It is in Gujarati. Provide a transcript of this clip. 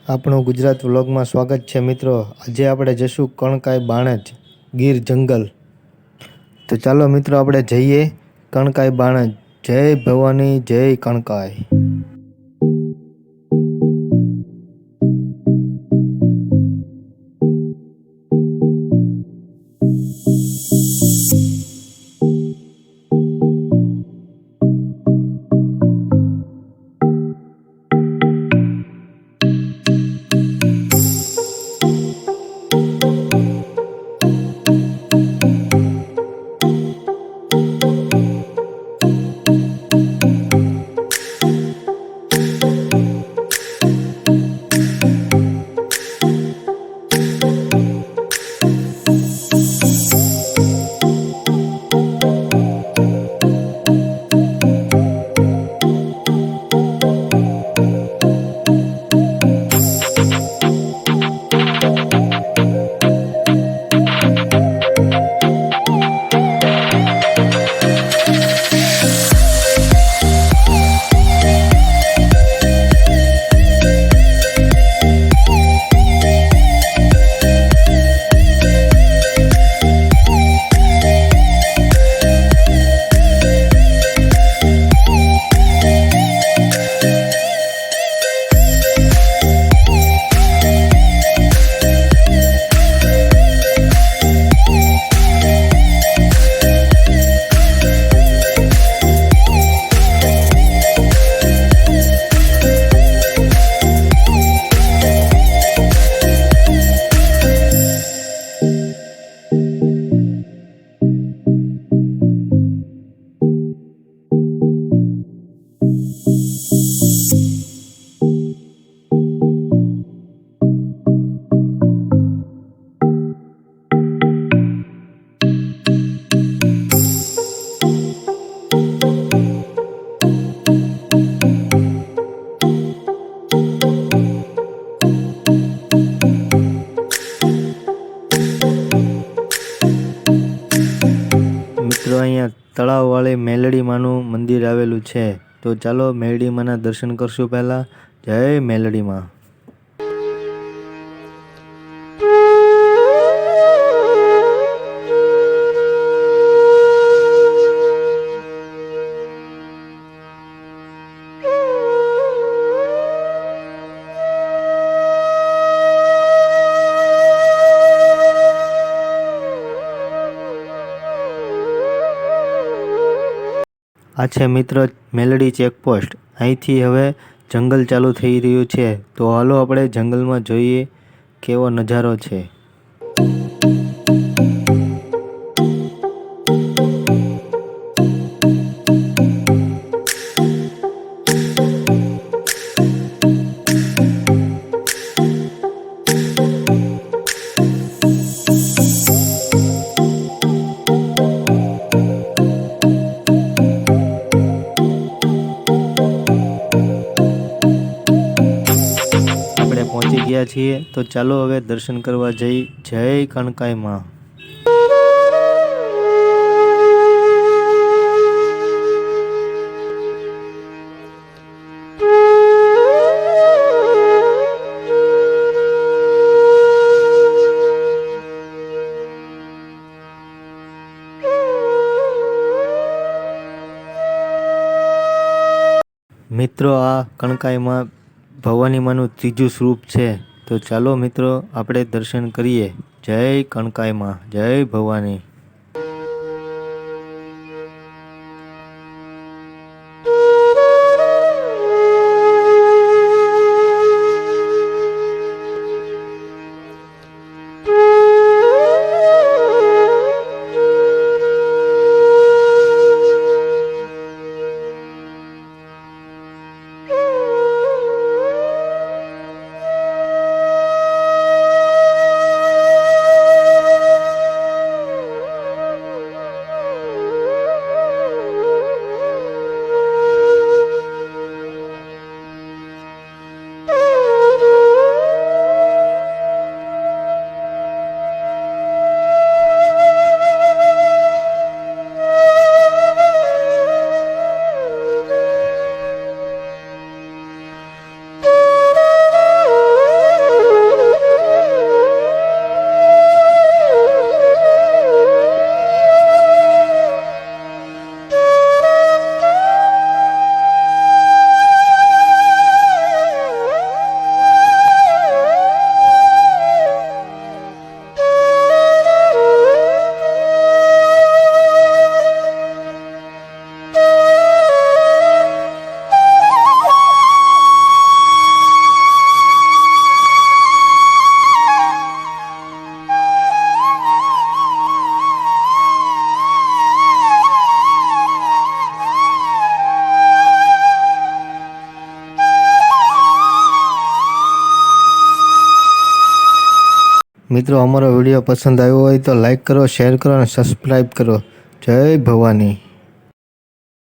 આપણું ગુજરાત વ્લોગમાં સ્વાગત છે મિત્રો। આજે આપણે જશું કણકાઈ બાણજ ગીર જંગલ। તો ચાલો મિત્રો આપણે જઈએ કણકાઈ બાણજ। જય ભવાની જય કણકાઈ। મિત્રો અહીંયા તળાવવાળી મેલડી માનું મંદિર આવેલું છે। તો ચાલો મેલડી માના દર્શન કરશું પહેલા। જય મેલડી માં। આ છે મિત્ર મેલડી ચેકપોસ્ટ। અહીંથી હવે જંગલ ચાલુ થઈ રહ્યું છે। તો હાલો આપણે જંગલમાં જોઈએ કેવો નજારો છે। પહોંચી ગયા છીએ। તો ચાલો હવે દર્શન કરવા જઈ। જય કણકાઈ માં। મિત્રો આ કણકાઈ માં ભવાની માનું ત્રીજું સ્વરૂપ છે। તો ચાલો મિત્રો આપણે દર્શન કરીએ। જય કણકાઈ માં જય ભવાની। મિત્રો અમારો વિડીયો પસંદ આવ્યો હોય તો લાઈક કરો, શેર કરો અને સબસ્ક્રાઈબ કરો. જય ભવાની.